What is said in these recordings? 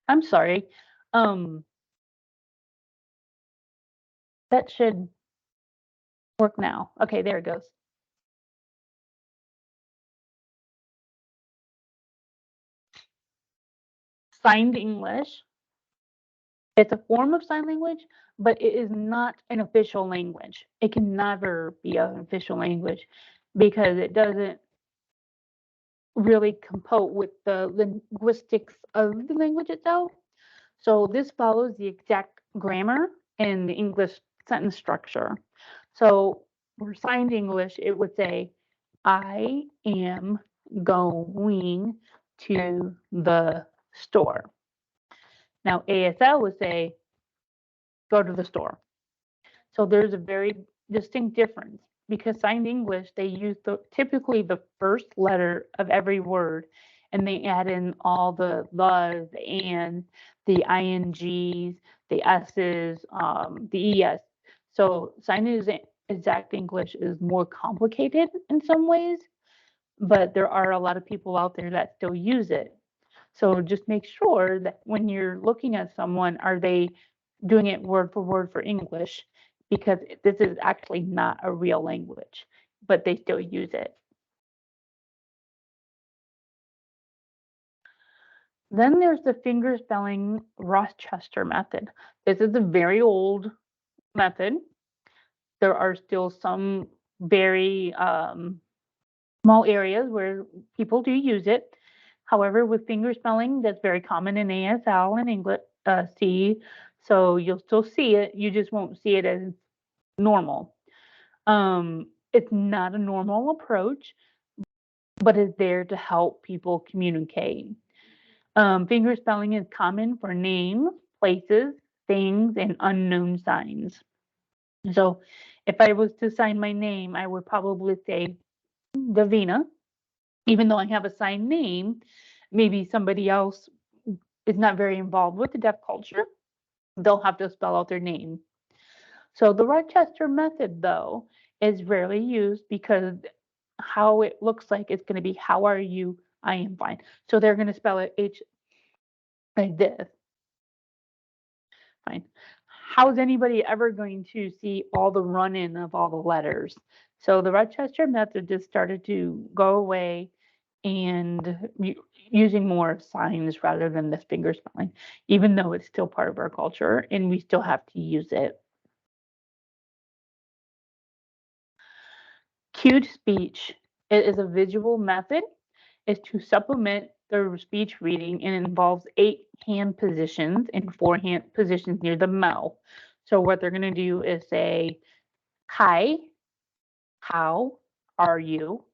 I'm sorry. Um, that should work now. Okay, there it goes. Signed English. It's a form of sign language, but it is not an official language. It can never be an official language because it doesn't really comport with the linguistics of the language itself. So this follows the exact grammar and the English sentence structure. So for signed English, it would say, I am going to the store. Now ASL would say, go to the store. So there's a very distinct difference because signed English, they use typically the first letter of every word and they add in all the and, the INGs, the S's, the ES. So signed exact English is more complicated in some ways, but there are a lot of people out there that still use it. So just make sure that when you're looking at someone, are they doing it word for English? Because this is actually not a real language, but they still use it. Then there's the finger spelling Rochester method. This is a very old method. There are still some very small areas where people do use it. However, with finger spelling, that's very common in ASL and English C. So you'll still see it. You just won't see it as normal. It's not a normal approach, but it's there to help people communicate. Finger spelling is common for names, places, things, and unknown signs. So if I was to sign my name, I would probably say Davina, even though I have a signed name. Maybe somebody else is not very involved with the deaf culture. They'll have to spell out their name. So the Rochester method, though, is rarely used because how it looks like it's going to be, how are you? I am fine. So they're going to spell it H like this. Fine. How's anybody ever going to see all the run in of all the letters? So the Rochester method just started to go away and using more signs rather than this finger spelling, even though it's still part of our culture and we still have to use it. Cued speech. It is a visual method. Is to supplement the speech reading and involves 8 hand positions and 4 hand positions near the mouth. So what they're going to do is say, hi, how are you?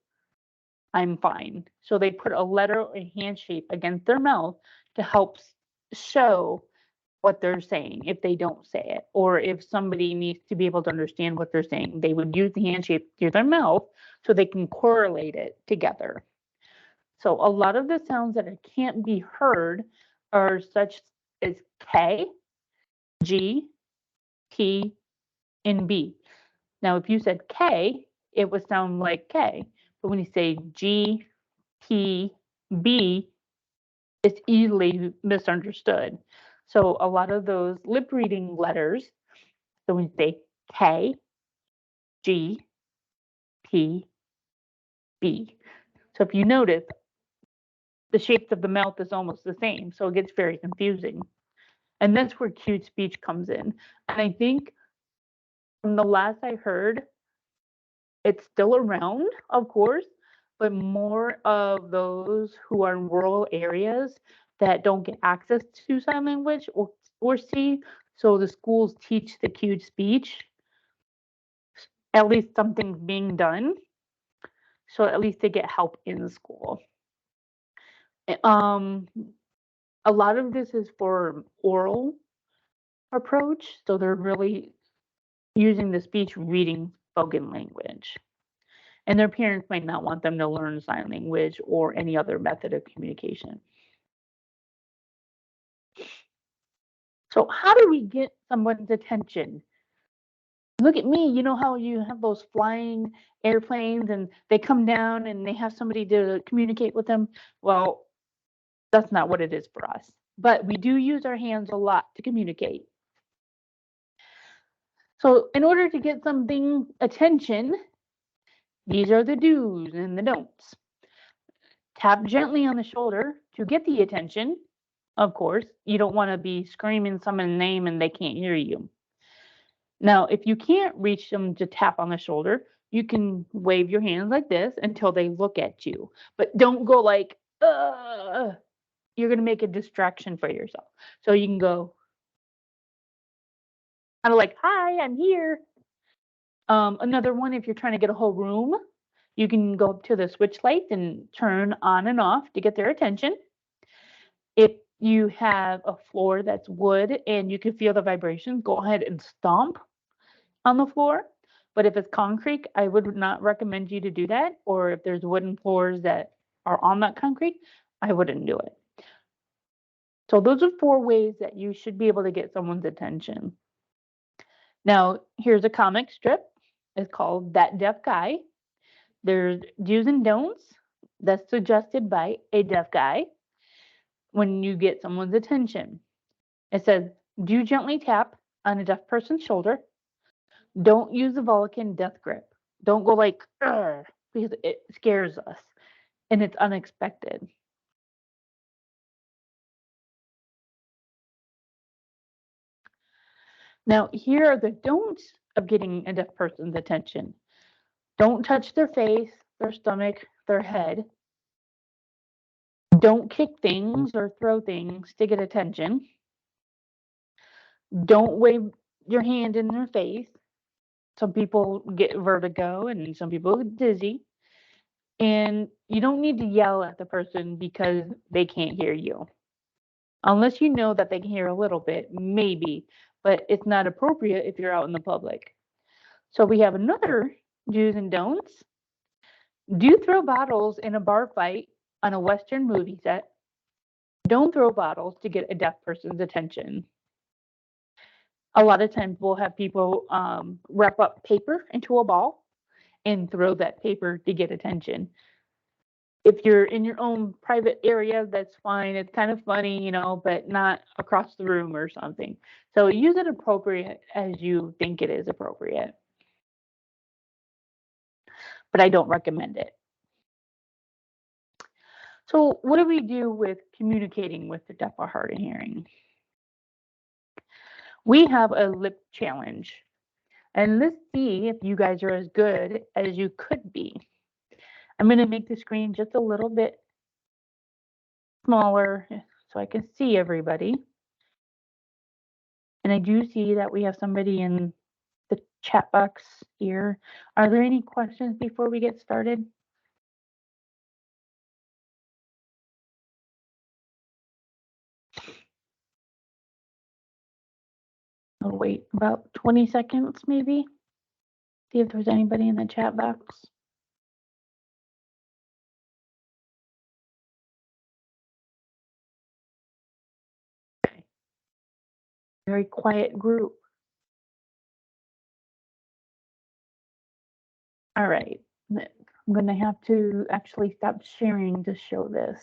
I'm fine. So they put a letter or a hand shape against their mouth to help show what they're saying if they don't say it, or if somebody needs to be able to understand what they're saying, they would use the hand shape near their mouth so they can correlate it together. So a lot of the sounds that can't be heard are such as K, G, T, and B. Now, if you said K, it would sound like K, but when you say G, T, B, it's easily misunderstood. So a lot of those lip reading letters, so when you say K, G, T, B. So if you notice, the shapes of the mouth is almost the same, so it gets very confusing. And that's where cued speech comes in. And I think from the last I heard, it's still around, of course, but more of those who are in rural areas that don't get access to sign language or see. So the schools teach the cued speech, at least something's being done. So at least they get help in school. Um, a lot of this is for oral approach. So they're really using the speech reading spoken language. And their parents might not want them to learn sign language or any other method of communication. So, how do we get someone's attention? Look at me. You know how you have those flying airplanes and they come down and they have somebody to communicate with them? Well, that's not what it is for us. but we do use our hands a lot to communicate. So in order to get something attention, these are the do's and the don'ts. Tap gently on the shoulder to get the attention. Of course, you don't want to be screaming someone's name and they can't hear you. Now, if you can't reach them to tap on the shoulder, you can wave your hands like this until they look at you. But don't go like, ugh. You're going to make a distraction for yourself. So you can go kind of like, hi, I'm here. Another one, if you're trying to get a whole room, you can go up to the switch light and turn on and off to get their attention. If you have a floor that's wood and you can feel the vibrations, go ahead and stomp on the floor. But if it's concrete, I would not recommend you to do that. Or if there's wooden floors that are on that concrete, I wouldn't do it. So those are 4 ways that you should be able to get someone's attention. Now, here's a comic strip. It's called That Deaf Guy. There's do's and don'ts that's suggested by a deaf guy when you get someone's attention. It says, do gently tap on a deaf person's shoulder. Don't use the Vulcan death grip. Don't go like, "Arr," because it scares us and it's unexpected. Now, here are the don'ts of getting a deaf person's attention. Don't touch their face, their stomach, their head. Don't kick things or throw things to get attention. Don't wave your hand in their face. Some people get vertigo and some people get dizzy. And you don't need to yell at the person because they can't hear you. Unless you know that they can hear a little bit, maybe, but it's not appropriate if you're out in the public. So we have another do's and don'ts. Do throw bottles in a bar fight on a Western movie set. Don't throw bottles to get a deaf person's attention. A lot of times we'll have people wrap up paper into a ball and throw that paper to get attention. If you're in your own private area, that's fine. It's kind of funny, but not across the room or something. So use it appropriate as you think it is appropriate. But I don't recommend it. So what do we do with communicating with the deaf or hard of hearing? We have a lip challenge. And let's see if you guys are as good as you could be. I'm going to make the screen just a little bit smaller so I can see everybody. And I do see that we have somebody in the chat box here. Are there any questions before we get started? I'll wait about 20 seconds maybe. See if there's anybody in the chat box. Okay. Very quiet group. All right. I'm going to have to actually stop sharing to show this.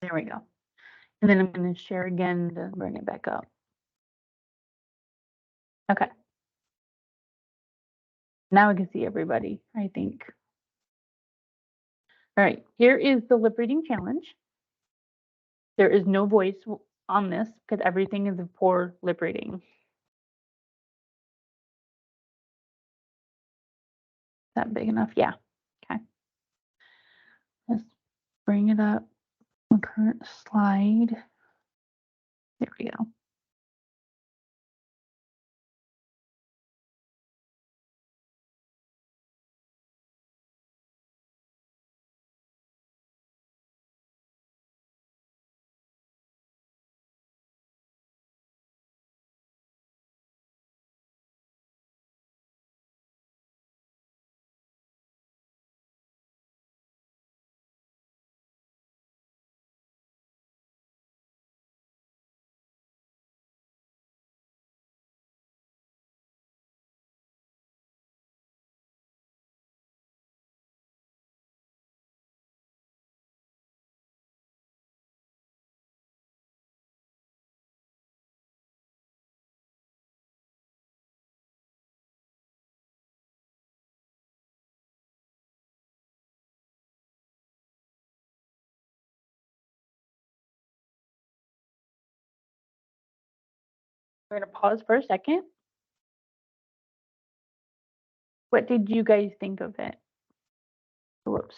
There we go. And then I'm going to share again to bring it back up. Okay. Now I can see everybody, I think. All right, here is the lip reading challenge. There is no voice on this because everything is for lip reading. Is that big enough? Yeah. Okay. Let's bring it up. The current slide. There we go. We're gonna pause for a second. What did you guys think of it? Whoops.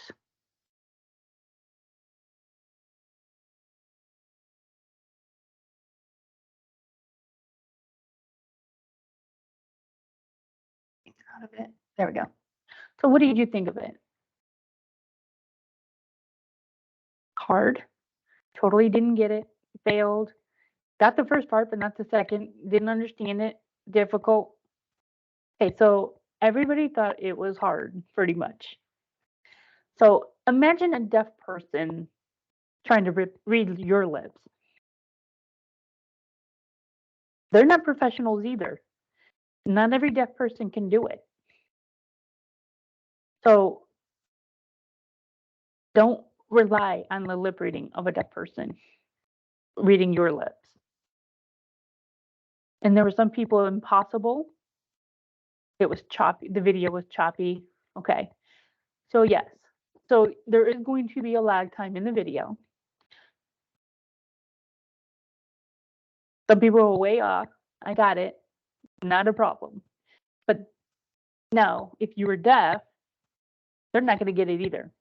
Out of it. There we go. So what did you think of it? Hard. Totally didn't get it. Failed. Got the first part, but not the second. Didn't understand it. Difficult. Okay, so everybody thought it was hard, pretty much. So imagine a deaf person trying to read your lips. They're not professionals either. Not every deaf person can do it. So don't rely on the lip reading of a deaf person reading your lips. And there were some people impossible. It was choppy. The video was choppy. Okay. So yes. So there is going to be a lag time in the video. Some people are way off. I got it. Not a problem. But no, if you were deaf, they're not going to get it either.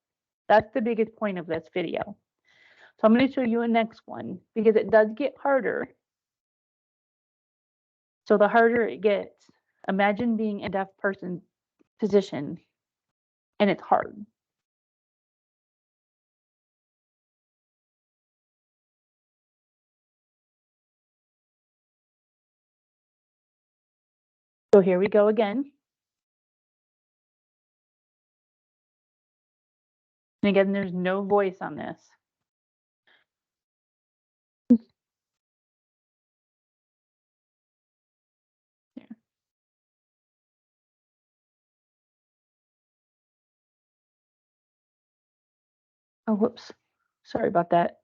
That's the biggest point of this video. So I'm going to show you a next one because it does get harder. So the harder it gets, imagine being a deaf person position and it's hard. So here we go again. And again, there's no voice on this. Yeah. Oh, whoops. Sorry about that.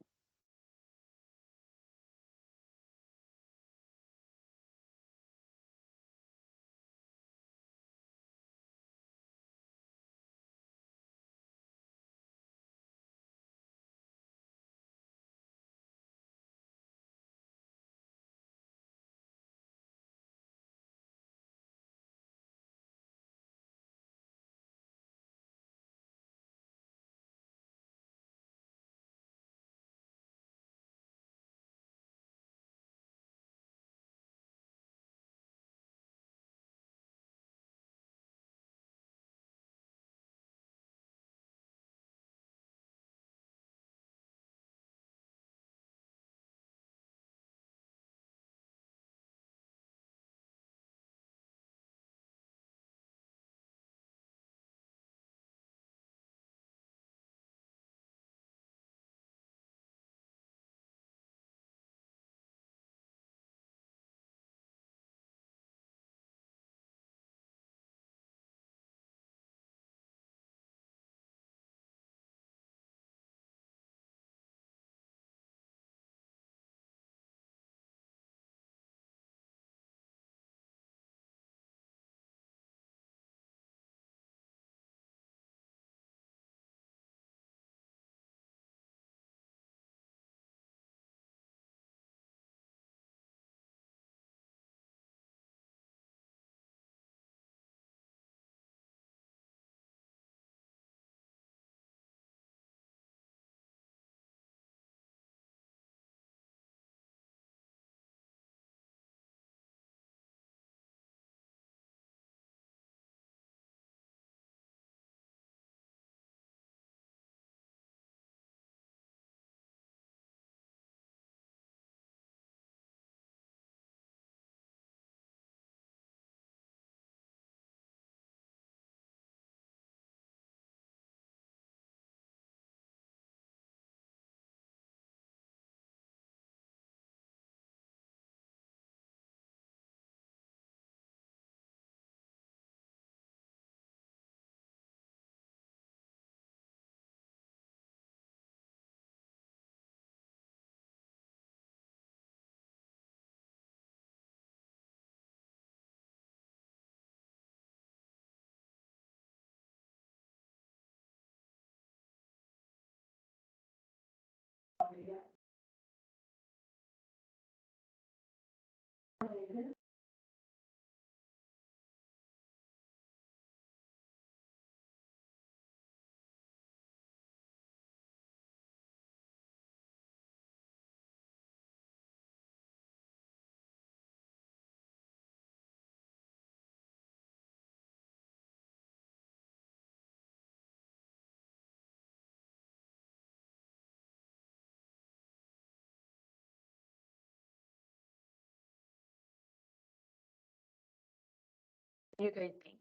You guys think?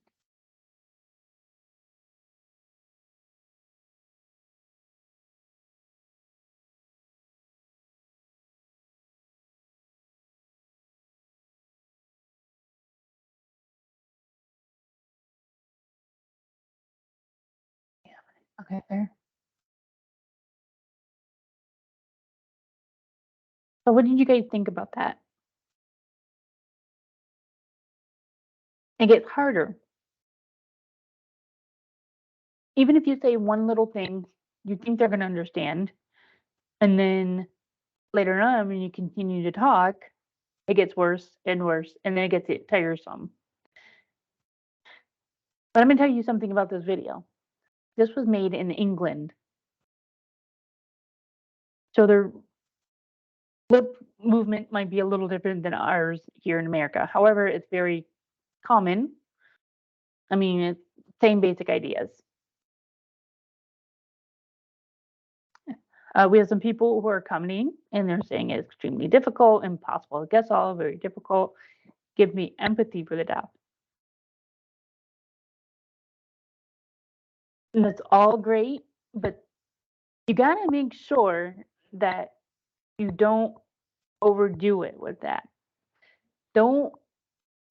Yeah. Okay, fair. So what did you guys think about that? It gets harder. Even if you say one little thing, you think they're gonna understand, and then later on when you continue to talk, it gets worse and worse, and then it gets tiresome. But I'm gonna tell you something about this video. This was made in England, so their lip movement might be a little different than ours here in America. However, it's very common. I mean, it's same basic ideas. We have some people who are commenting and they're saying it's extremely difficult, impossible to guess all, very difficult. Give me empathy for the deaf. And that's all great, but you got to make sure that you don't overdo it with that. Don't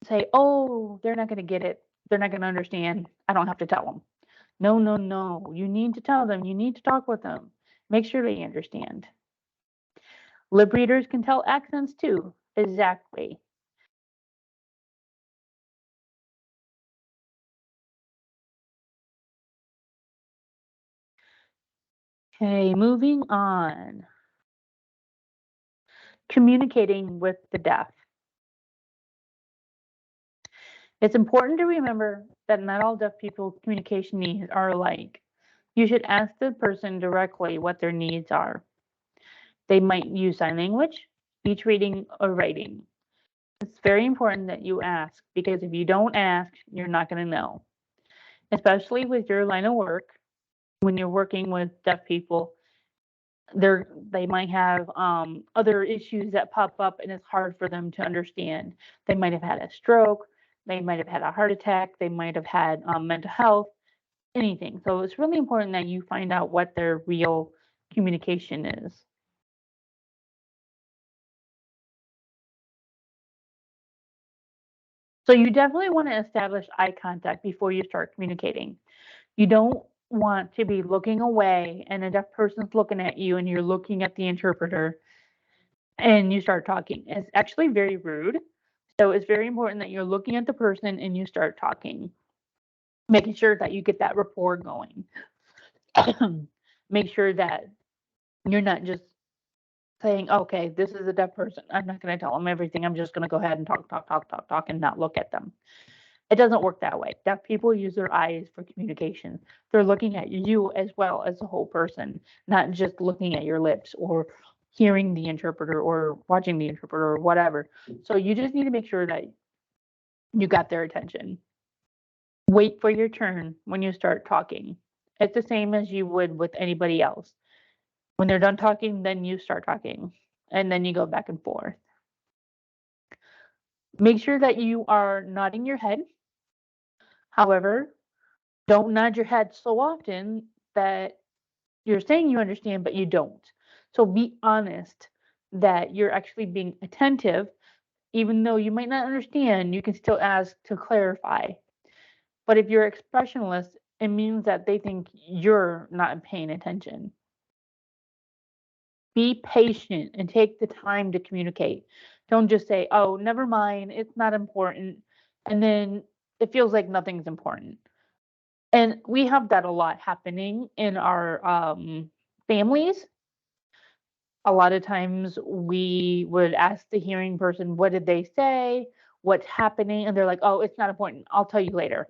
say, oh, they're not going to get it. They're not going to understand. I don't have to tell them. No, no, no. You need to tell them. You need to talk with them. Make sure they understand. Lip readers can tell accents too. Exactly. Okay, moving on. Communicating with the deaf. It's important to remember that not all deaf people's communication needs are alike. You should ask the person directly what their needs are. They might use sign language, speech reading, or writing. It's very important that you ask because if you don't ask, you're not going to know. Especially with your line of work, when you're working with deaf people, they might have other issues that pop up and it's hard for them to understand. They might have had a stroke, they might have had a heart attack, they might have had mental health, anything. So it's really important that you find out what their real communication is. So you definitely want to establish eye contact before you start communicating. You don't want to be looking away and a deaf person's looking at you and you're looking at the interpreter and you start talking. It's actually very rude. So it's very important that you're looking at the person and you start talking, making sure that you get that rapport going. Make sure that you're not just saying, okay, this is a deaf person. I'm not going to tell them everything. I'm just going to go ahead and talk, talk, talk, talk, talk, and not look at them. It doesn't work that way. Deaf people use their eyes for communication. They're looking at you as well as the whole person, not just looking at your lips or hearing the interpreter or watching the interpreter or whatever. So you just need to make sure that you got their attention. Wait for your turn when you start talking. It's the same as you would with anybody else. When they're done talking, then you start talking and then you go back and forth. Make sure that you are nodding your head. However, don't nod your head so often that you're saying you understand, but you don't. So be honest that you're actually being attentive. Even though you might not understand, you can still ask to clarify. But if you're expressionless, it means that they think you're not paying attention. Be patient and take the time to communicate. Don't just say, oh, never mind, it's not important. And then it feels like nothing's important. And we have that a lot happening in our families. A lot of times we would ask the hearing person, what did they say? What's happening? And they're like, oh, it's not important. I'll tell you later.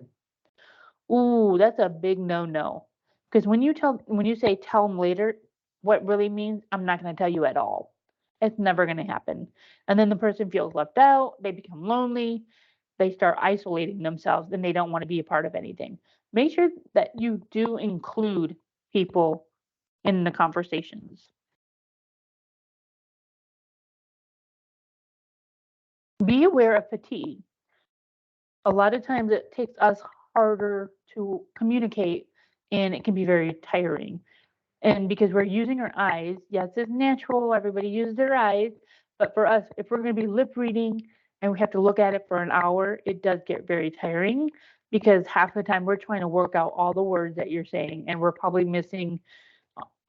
Ooh, that's a big no-no. Because when you say tell them later, what really means I'm not going to tell you at all. It's never going to happen. And then the person feels left out, they become lonely, they start isolating themselves, and they don't want to be a part of anything. Make sure that you do include people in the conversations. Be aware of fatigue. A lot of times it takes us harder to communicate, and it can be very tiring. And because we're using our eyes, yes, it's natural, everybody uses their eyes, but for us, if we're going to be lip reading and we have to look at it for an hour, it does get very tiring because half the time we're trying to work out all the words that you're saying, and we're probably missing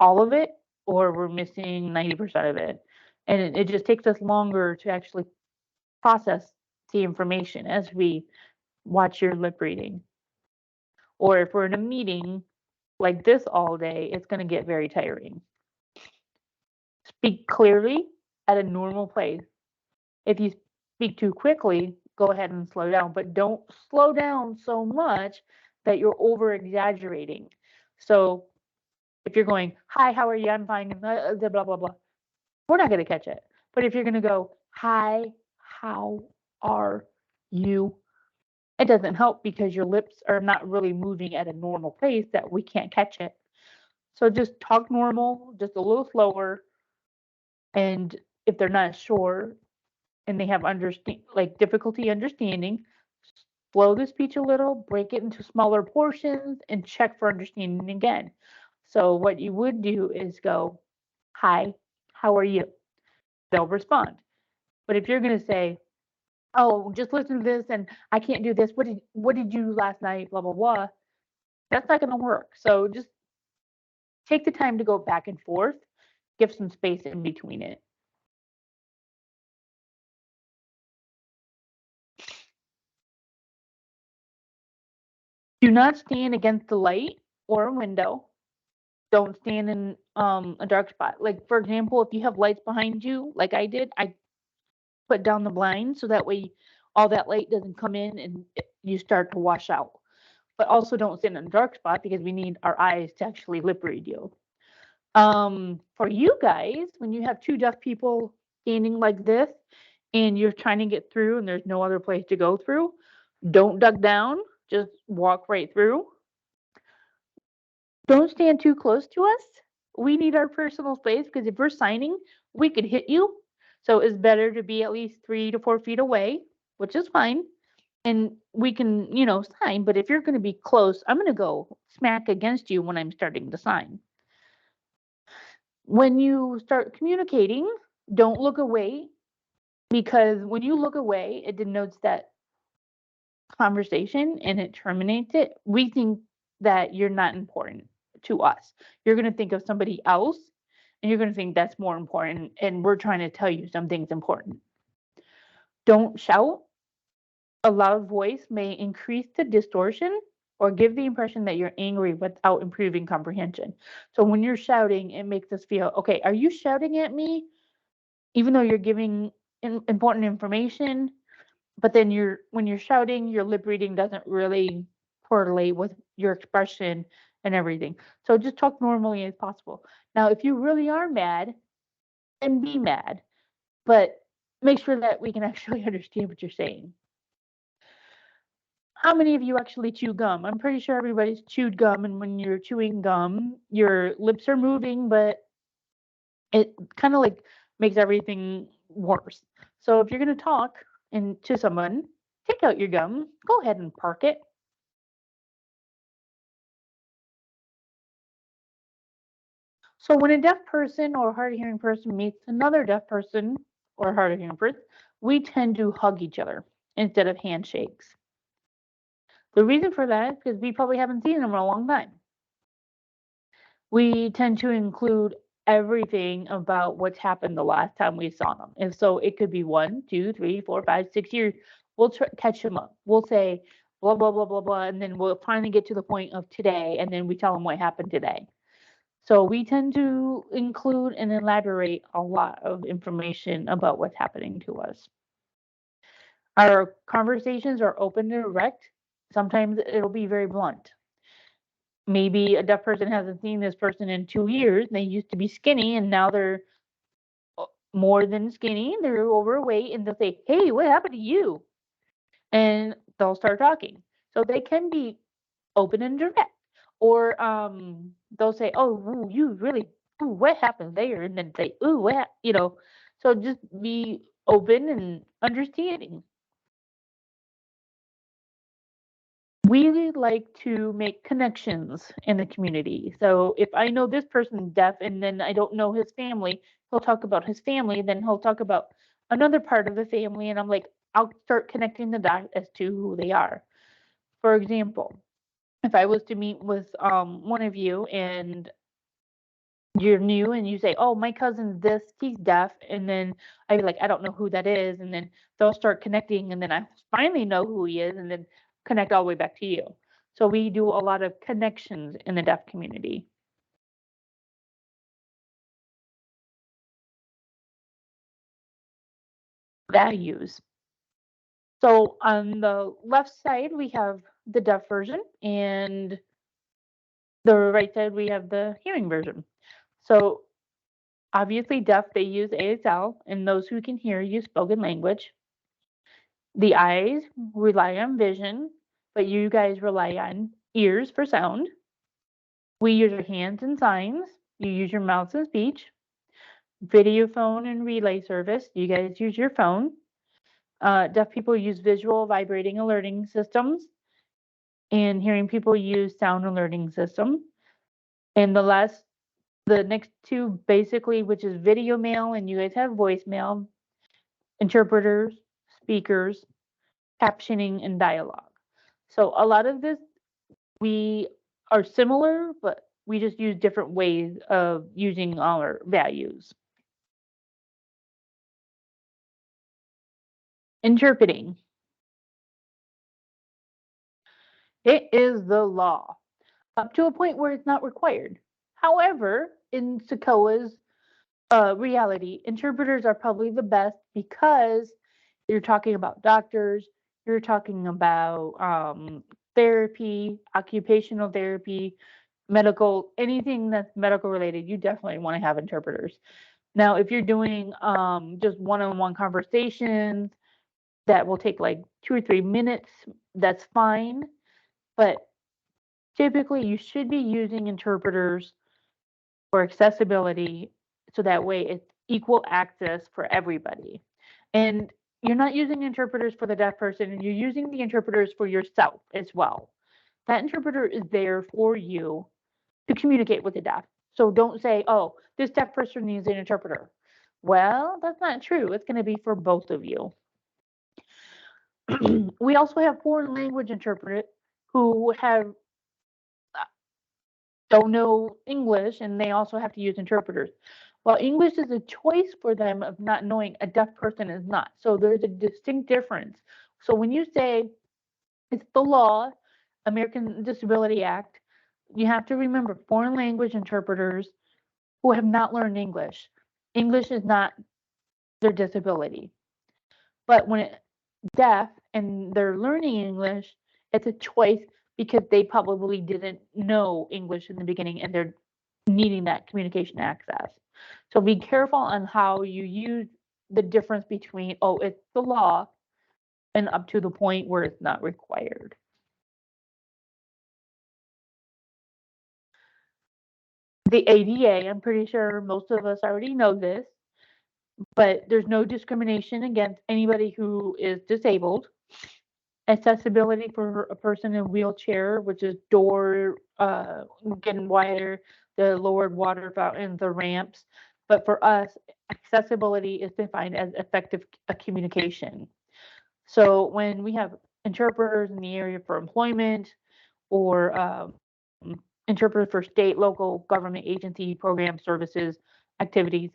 all of it, or we're missing 90% of it. And it just takes us longer to actually process the information as we watch your lip reading. Or if we're in a meeting like this all day, it's going to get very tiring. Speak clearly at a normal pace. If you speak too quickly, go ahead and slow down, but don't slow down so much that you're over exaggerating. So if you're going, "Hi, how are you? I'm fine," blah blah blah, we're not going to catch it. But if you're going to go, "Hi, how are you?" It doesn't help because your lips are not really moving at a normal pace that we can't catch it. So just talk normal, just a little slower. And if they're not sure and they have difficulty understanding, slow the speech a little, break it into smaller portions, and check for understanding again. So what you would do is go, "Hi, how are you?" They'll respond. But if you're going to say, "Oh, just listen to this and I can't do this. What did you do last night? Blah blah blah." That's not going to work. So just take the time to go back and forth, give some space in between it. Do not stand against the light or a window. Don't stand in a dark spot. Like for example, if you have lights behind you, like I did, I put down the blinds so that way all that light doesn't come in and you start to wash out. But also don't stand in a dark spot because we need our eyes to actually lip read you. For you guys, when you have two deaf people standing like this and you're trying to get through and there's no other place to go through, don't duck down, just walk right through. Don't stand too close to us. We need our personal space because if we're signing, we could hit you. So it's better to be at least 3 to 4 feet away, which is fine. And we can, sign. But if you're going to be close, I'm going to go smack against you when I'm starting to sign. When you start communicating, don't look away because when you look away, it denotes that conversation and it terminates it. We think that you're not important to us. You're going to think of somebody else and you're going to think that's more important. And we're trying to tell you something's important. Don't shout. A loud voice may increase the distortion or give the impression that you're angry without improving comprehension. So when you're shouting, it makes us feel, okay, are you shouting at me? Even though you're giving important information, but then when you're shouting, your lip reading doesn't really correlate with your expression and everything. So just talk normally as possible. Now, if you really are mad, then be mad, but make sure that we can actually understand what you're saying. How many of you actually chew gum? I'm pretty sure everybody's chewed gum, and when you're chewing gum, your lips are moving, but it kind of like makes everything worse. So if you're going to talk to someone, take out your gum, go ahead and park it. So when a deaf person or hard of hearing person meets another deaf person or hard of hearing person, we tend to hug each other instead of handshakes. The reason for that is because we probably haven't seen them in a long time. We tend to include everything about what's happened the last time we saw them. And so it could be 1, 2, 3, 4, 5, 6 years. We'll catch them up. We'll say blah, blah, blah, blah, blah. And then we'll finally get to the point of today. And then we tell them what happened today. So we tend to include and elaborate a lot of information about what's happening to us. Our conversations are open and direct. Sometimes it'll be very blunt. Maybe a deaf person hasn't seen this person in 2 years. They used to be skinny and now they're more than skinny. They're overweight and they'll say, "Hey, what happened to you?" And they'll start talking. So they can be open and direct. Or they'll say, "Oh, ooh, you really, ooh, what happened there?" And then say, "Ooh, what?" So just be open and understanding. We like to make connections in the community. So if I know this person's deaf and then I don't know his family, he'll talk about his family, then he'll talk about another part of the family, and I'm like, I'll start connecting the dots as to who they are. For example, if I was to meet with one of you and you're new and you say, "Oh, my cousin's this, he's deaf," and then I'd be like, "I don't know who that is," and then they'll start connecting, and then I finally know who he is, and then connect all the way back to you. So we do a lot of connections in the deaf community. Values. So on the left side, we have the deaf version, and the right side, we have the hearing version. So obviously, deaf, they use ASL, and those who can hear use spoken language. The eyes rely on vision, but you guys rely on ears for sound. We use our hands and signs. You use your mouths and speech. Video phone and relay service. You guys use your phone. Deaf people use visual vibrating alerting systems, and hearing people use sound alerting system. And the next two basically, which is video mail, and you guys have voicemail, interpreters, speakers, captioning, and dialogue. So a lot of this we are similar, but we just use different ways of using our values. Interpreting. It is the law up to a point where it's not required. However, in CICOA's reality, interpreters are probably the best because you're talking about doctors, you're talking about therapy, occupational therapy, medical, anything that's medical related, you definitely want to have interpreters. Now, if you're doing just one-on-one conversations that will take like 2 or 3 minutes, that's fine. But typically, you should be using interpreters for accessibility so that way it's equal access for everybody. And you're not using interpreters for the deaf person, and you're using the interpreters for yourself as well. That interpreter is there for you to communicate with the deaf. So don't say, oh, this deaf person needs an interpreter. Well, that's not true. It's going to be for both of you. We also have foreign language interpreters who have don't know English and they also have to use interpreters. While English is a choice for them of not knowing, a deaf person is not. So there's a distinct difference. So when you say it's the law, American Disability Act, you have to remember foreign language interpreters who have not learned English. English is not their disability. But when it's deaf and they're learning English, it's a choice because they probably didn't know English in the beginning and they're needing that communication access. So be careful on how you use the difference between, oh, it's the law and up to the point where it's not required. The ADA, I'm pretty sure most of us already know this, but there's no discrimination against anybody who is disabled. Accessibility for a person in a wheelchair, which is door getting wider, the lowered water fountain, the ramps. But for us, accessibility is defined as effective communication. So when we have interpreters in the area for employment or interpreters for state, local government agency program services, activities,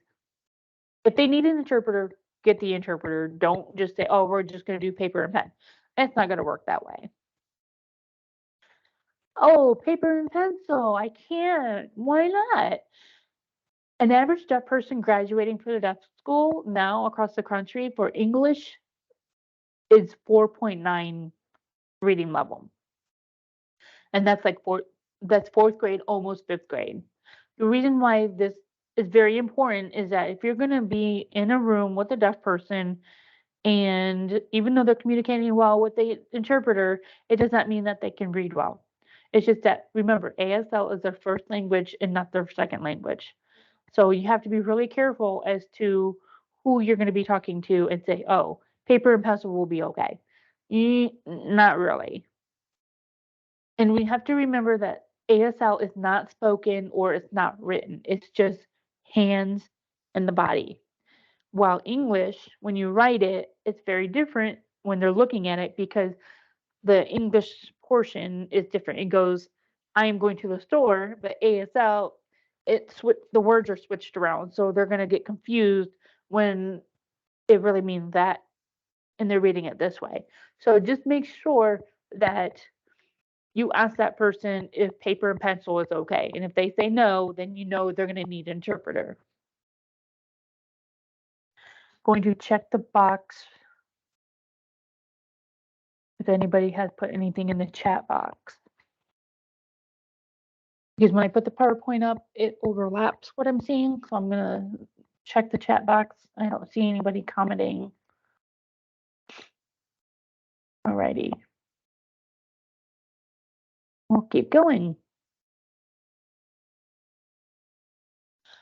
if they need an interpreter, get the interpreter. Don't just say, oh, we're just going to do paper and pen. It's not going to work that way. Oh, paper and pencil. I can't. Why not? An average deaf person graduating from the deaf school now across the country for English is 4.9 reading level. And that's fourth grade, almost fifth grade. The reason why this is very important is that if you're going to be in a room with a deaf person, and even though they're communicating well with the interpreter, it does not mean that they can read well. It's just that, remember, ASL is their first language and not their second language. So you have to be really careful as to who you're going to be talking to and say, oh, paper and pencil will be okay. Not really. And we have to remember that ASL is not spoken or it's not written. It's just hands and the body. While English, when you write it, it's very different when they're looking at it because the English portion is different. It goes, I am going to the store, but ASL, the words are switched around. So they're going to get confused when it really means that and they're reading it this way. So just make sure that you ask that person if paper and pencil is okay. And if they say no, then you know they're going to need an interpreter. Going to check the box if anybody has put anything in the chat box. Because when I put the PowerPoint up, it overlaps what I'm seeing. So I'm going to check the chat box. I don't see anybody commenting. Alrighty. We'll keep going.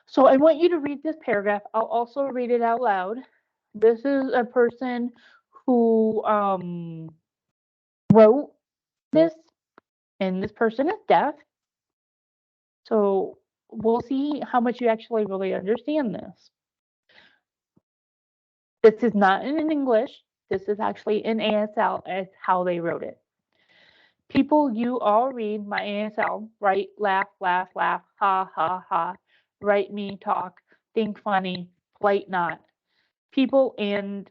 So I want you to read this paragraph. I'll also read it out loud. This is a person who wrote this, and this person is deaf. So we'll see how much you actually really understand this. This is not in English. This is actually in ASL as how they wrote it. People, you all read my ASL, write, laugh, laugh, laugh, ha, ha, ha, write me, talk, think funny, polite not. People and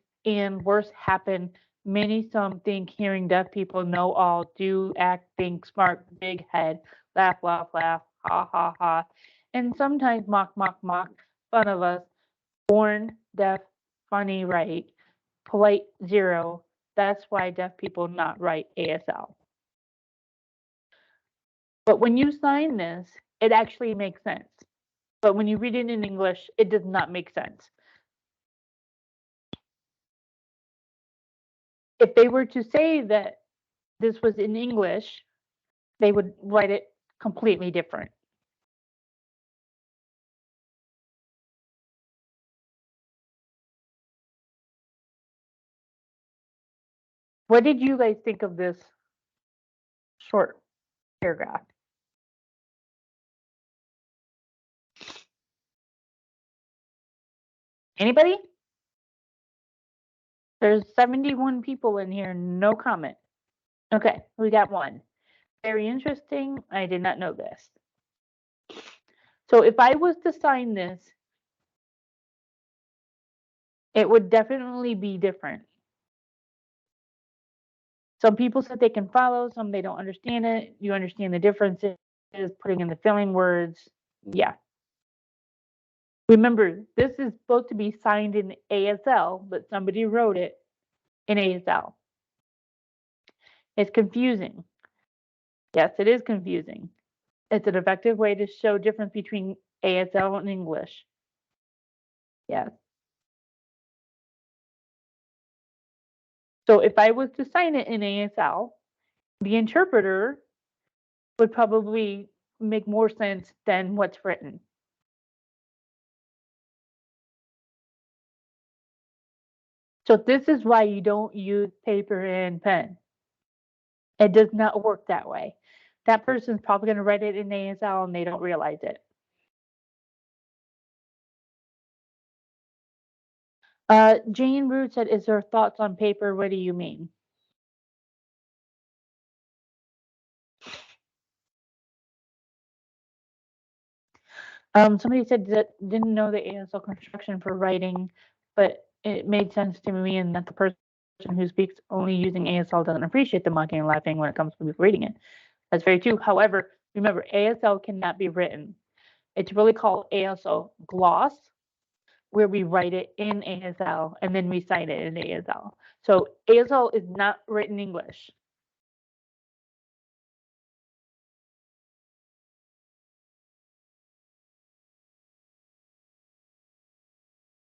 worse happen. Many some think hearing deaf people know all, do act, think smart, big head, laugh, laugh, laugh, ha, ha, ha, and sometimes mock, mock, mock fun of us. Born deaf, funny, right? Polite, zero. That's why deaf people not write ASL. But when you sign this, it actually makes sense. But when you read it in English, it does not make sense. If they were to say that this was in English, they would write it completely different. What did you guys think of this short paragraph? Anybody? There's 71 people in here, no comment. Okay, we got one. Very interesting. I did not know this. So if I was to sign this, it would definitely be different. Some people said they can follow, some they don't understand it. You understand the differences, putting in the filling words. Yeah. Remember, this is supposed to be signed in ASL, but somebody wrote it in ASL. It's confusing. Yes, it is confusing. It's an effective way to show difference between ASL and English. Yes. So if I was to sign it in ASL, the interpreter would probably make more sense than what's written. So this is why you don't use paper and pen. It does not work that way. That person's probably going to write it in ASL and they don't realize it. Jane Root said, is there thoughts on paper? What do you mean? Somebody said that didn't know the ASL construction for writing, but it made sense to me and that the person who speaks only using ASL doesn't appreciate the mocking and laughing when it comes to reading it. That's very true. However, remember, ASL cannot be written. It's really called ASL gloss, where we write it in ASL and then we sign it in ASL. So ASL is not written English.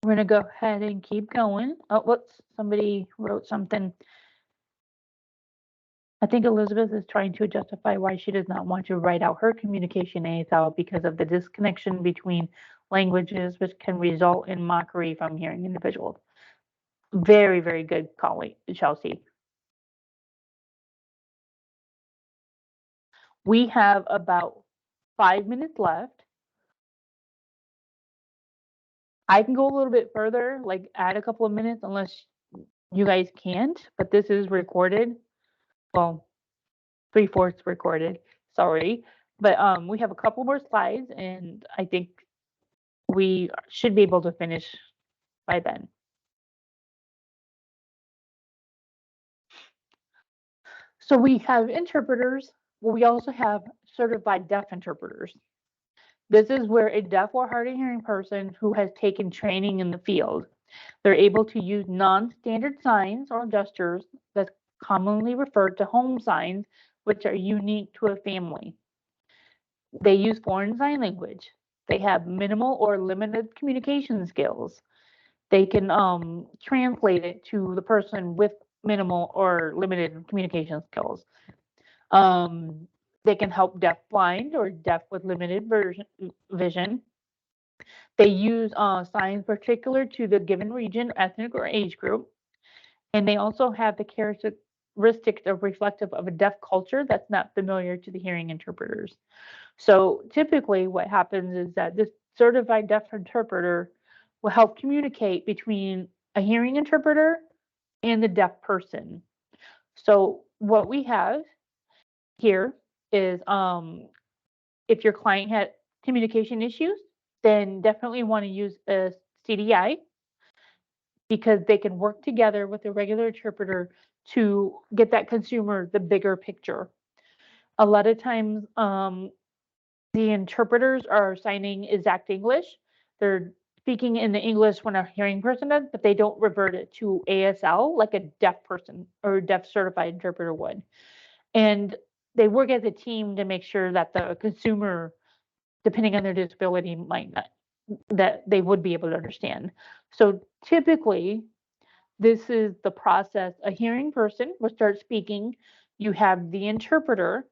We're going to go ahead and keep going. Oh, whoops, somebody wrote something. I think Elizabeth is trying to justify why she does not want to write out her communication ASL because of the disconnection between languages, which can result in mockery from hearing individuals. Very, very good calling, Chelsea. We have about 5 minutes left. I can go a little bit further, like add a couple of minutes, unless you guys can't, but this is recorded. Well, three-fourths recorded. Sorry. But we have a couple more slides, and I think we should be able to finish by then. So we have interpreters. Well, we also have certified deaf interpreters. This is where a deaf or hard of hearing person who has taken training in the field, they're able to use non-standard signs or gestures that's commonly referred to home signs, which are unique to a family. They use foreign sign language. They have minimal or limited communication skills. They can translate it to the person with minimal or limited communication skills. Um, they can help deaf blind or deaf with limited vision. They use signs particular to the given region, ethnic, or age group. And they also have the characteristics of reflective of a deaf culture that's not familiar to the hearing interpreters. So typically what happens is that this certified deaf interpreter will help communicate between a hearing interpreter and the deaf person. So what we have here is if your client had communication issues, then definitely want to use a CDI because they can work together with a regular interpreter to get that consumer the bigger picture. A lot of times, the interpreters are signing exact English. They're speaking in the English when a hearing person does, but they don't revert it to ASL like a deaf person or a deaf certified interpreter would. And they work as a team to make sure that the consumer, depending on their disability, might not, that they would be able to understand. So typically, this is the process. A hearing person will start speaking. You have the interpreter,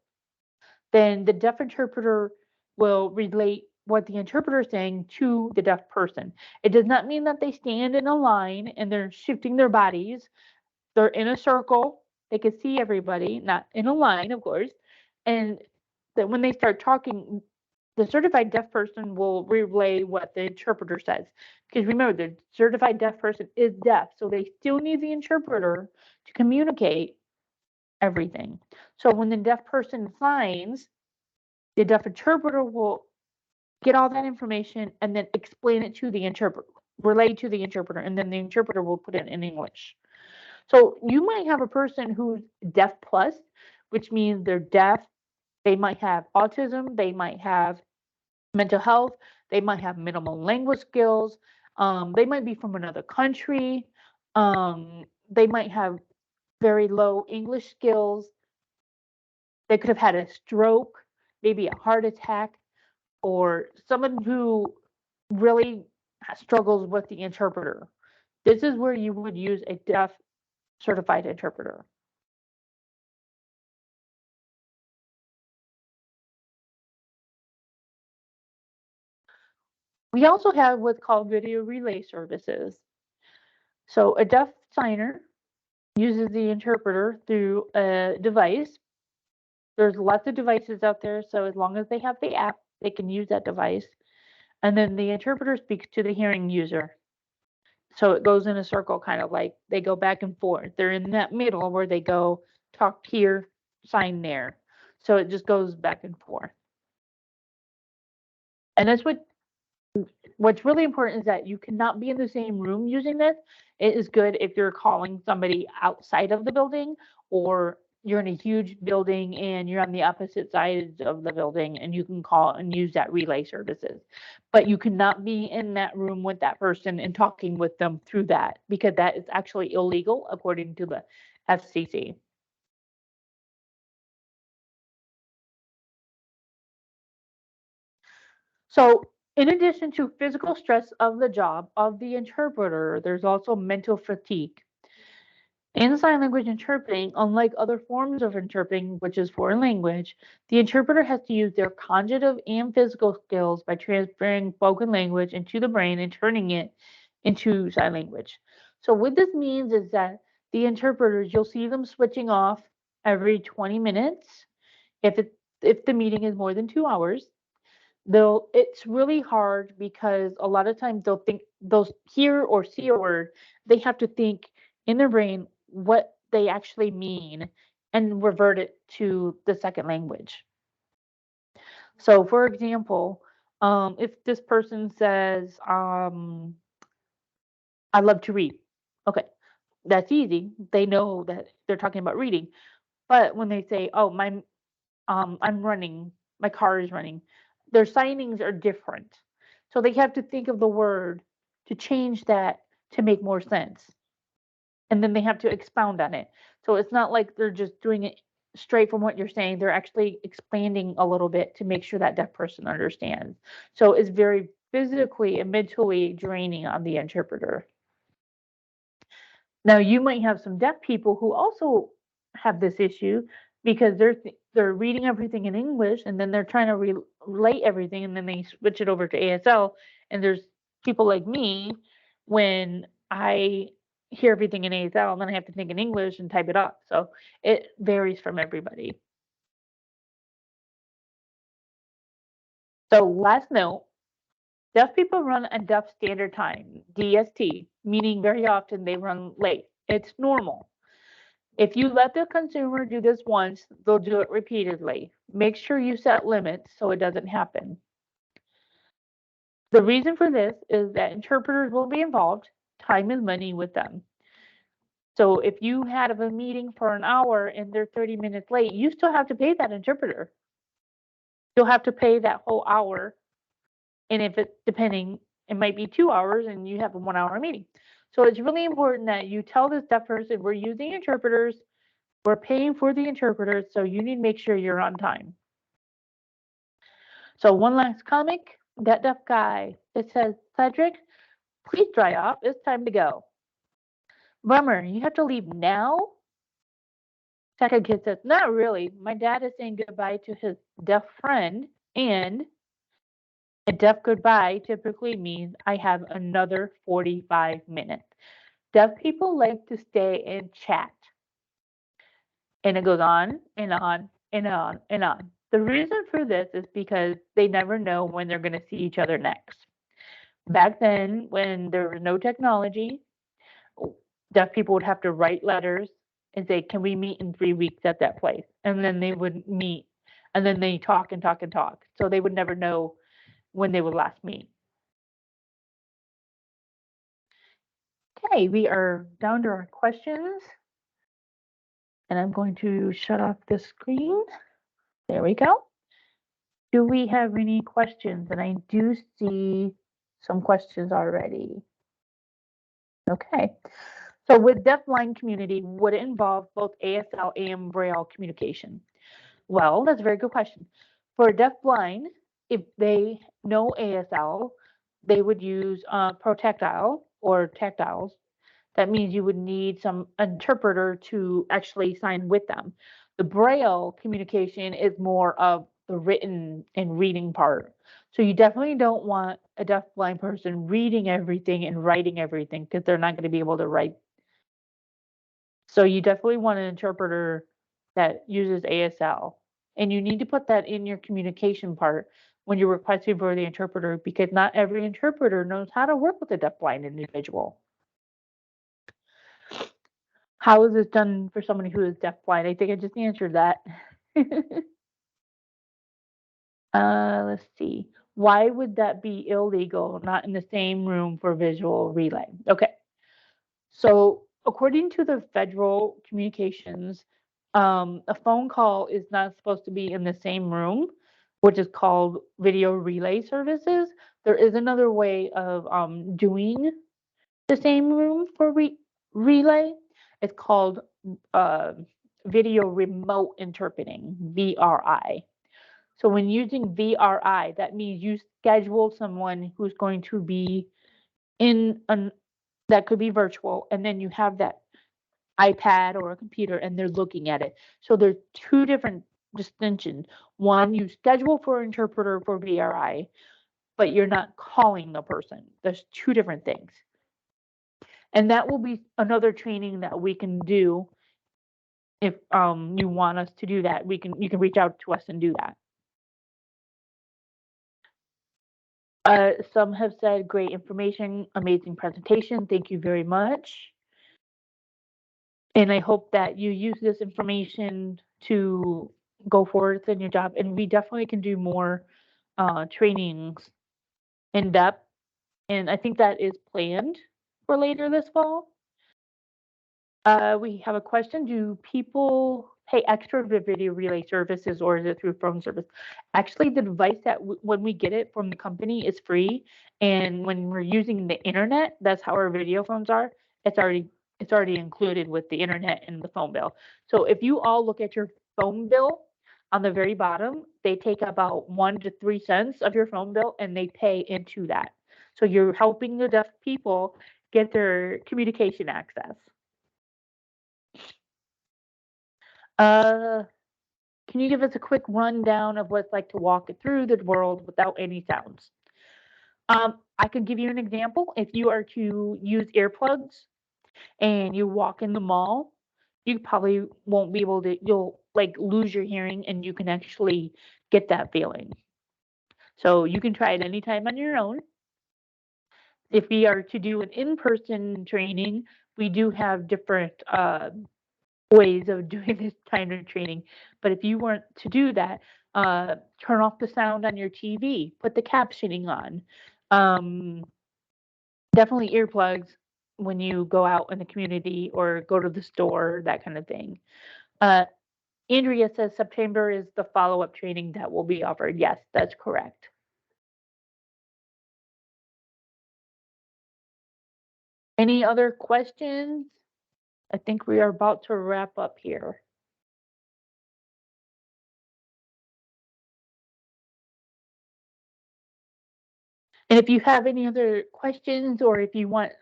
then the deaf interpreter will relate what the interpreter is saying to the deaf person. It does not mean that they stand in a line and they're shifting their bodies. They're in a circle. They can see everybody, not in a line, of course. And that when they start talking, the certified deaf person will relay what the interpreter says. Because remember, the certified deaf person is deaf, so they still need the interpreter to communicate everything. So when the deaf person signs, the deaf interpreter will get all that information and then explain it to the interpreter, relay to the interpreter, and then the interpreter will put it in English. So you might have a person who's deaf plus, which means they're deaf. They might have autism. They might have mental health. They might have minimal language skills. They might be from another country. They might have very low English skills. They could have had a stroke, maybe a heart attack, or someone who really struggles with the interpreter. This is where you would use a deaf certified interpreter. We also have what's called video relay services. So a deaf signer uses the interpreter through a device. There's lots of devices out there, so as long as they have the app, they can use that device. And then the interpreter speaks to the hearing user. So it goes in a circle, kind of like they go back and forth. They're in that middle where they go talk here, sign there. So it just goes back and forth. And that's what's really important is that you cannot be in the same room using this. It is good if you're calling somebody outside of the building, or you're in a huge building and you're on the opposite sides of the building and you can call and use that relay services. But you cannot be in that room with that person and talking with them through that, because that is actually illegal according to the FCC. So, in addition to physical stress of the job of the interpreter, there's also mental fatigue. In sign language interpreting, unlike other forms of interpreting, which is foreign language, the interpreter has to use their cognitive and physical skills by transferring spoken language into the brain and turning it into sign language. So, what this means is that the interpreters, you'll see them switching off every 20 minutes. If it's if the meeting is more than 2 hours, it's really hard because a lot of times they'll hear or see a word, they have to think in their brain what they actually mean and revert it to the second language. So, for example, if this person says, "I love to read," okay, that's easy. They know that they're talking about reading. But when they say, "Oh, I'm running, my car is running," their signings are different. So they have to think of the word to change that to make more sense. And then they have to expound on it. So it's not like they're just doing it straight from what you're saying. They're actually expanding a little bit to make sure that deaf person understands. So it's very physically and mentally draining on the interpreter. Now, you might have some deaf people who also have this issue because they're reading everything in English and then they're trying to relate everything and then they switch it over to ASL. And there's people like me when I hear everything in ASL and then I have to think in English and type it up. So it varies from everybody. So last note, deaf people run a deaf standard time, DST, meaning very often they run late. It's normal. If you let the consumer do this once, they'll do it repeatedly. Make sure you set limits so it doesn't happen. The reason for this is that interpreters will be involved. Time is money with them. So if you had a meeting for an hour and they're 30 minutes late, you still have to pay that interpreter. You'll have to pay that whole hour. And if it's depending, it might be 2 hours and you have a 1 hour meeting. So it's really important that you tell this deaf person we're using interpreters, we're paying for the interpreters, so you need to make sure you're on time. So one last comic, that deaf guy. It says, Cedric, please dry off. It's time to go. Bummer, you have to leave now? Second kid says, not really. My dad is saying goodbye to his deaf friend, and a deaf goodbye typically means I have another 45 minutes. Deaf people like to stay and chat. And it goes on and on and on and on. The reason for this is because they never know when they're going to see each other next. Back then, when there was no technology, deaf people would have to write letters and say, "Can we meet in 3 weeks at that place?" And then they would meet, and then they talk and talk and talk. So they would never know when they would last meet. Okay, we are down to our questions, and I'm going to shut off the screen. There we go. Do we have any questions? And I do see some questions already. Okay. So with deafblind community, would it involve both ASL and Braille communication? Well, that's a very good question. For deafblind, if they know ASL, they would use protactile or tactiles. That means you would need some interpreter to actually sign with them. The Braille communication is more of the written and reading part. So you definitely don't want a deafblind person reading everything and writing everything because they're not going to be able to write. So you definitely want an interpreter that uses ASL. And you need to put that in your communication part when you're requesting for the interpreter because not every interpreter knows how to work with a deafblind individual. How is this done for somebody who is deafblind? I think I just answered that. Let's see. Why would that be illegal, not in the same room for visual relay? Okay. So, according to the federal communications, a phone call is not supposed to be in the same room, which is called video relay services. There is another way of doing the same room for relay. It's called uh, video remote interpreting, VRI. So when using VRI, that means you schedule someone who's going to be in an that could be virtual, and then you have that iPad or a computer, and they're looking at it. So there's two different distinctions. One, you schedule for an interpreter for VRI, but you're not calling the person. There's two different things. And that will be another training that we can do if you want us to do that, you can reach out to us and do that. Some have said great information, amazing presentation. Thank you very much. And I hope that you use this information to go forward in your job. And we definitely can do more trainings in depth. And I think that is planned for later this fall. We have a question. Do people pay extra for video relay services or is it through phone service? Actually, the device that when we get it from the company is free, and when we're using the internet, that's how our video phones are. It's already it's already included with the internet and the phone bill. So if you all look at your phone bill on the very bottom, they take about 1 to 3 cents of your phone bill and they pay into that. So you're helping the deaf people get their communication access. Uh, can you give us a quick rundown of what it's like to walk through the world without any sounds? I could give you an example. If you are to use earplugs and you walk in the mall, you probably won't be able to, you'll like lose your hearing and you can actually get that feeling. So you can try it anytime on your own. If we are to do an in person training, we do have different ways of doing this kind of training. But if you weren't to do that, turn off the sound on your TV, put the captioning on. Um, Definitely earplugs when you go out in the community or go to the store, that kind of thing. Uh, Andrea says September is the follow up training that will be offered. Yes, that's correct. Any other questions? I think we are about to wrap up here. And if you have any other questions or if you want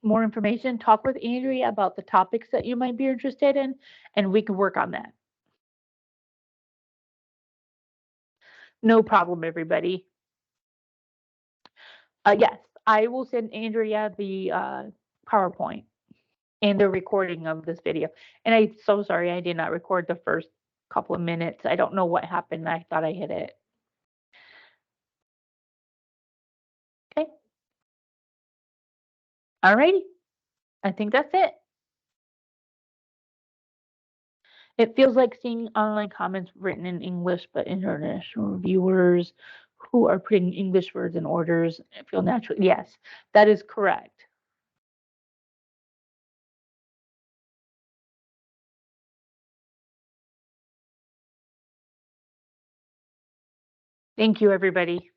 more information, talk with Andrea about the topics that you might be interested in, and we can work on that. No problem, everybody. Yes, I will send Andrea the PowerPoint and the recording of this video. And I'm so sorry I did not record the first couple of minutes. I don't know what happened. I thought I hit it. Okay. All righty. I think that's it. It feels like seeing online comments written in English, but international viewers who are putting English words in orders feel natural. Yes, that is correct. Thank you, everybody.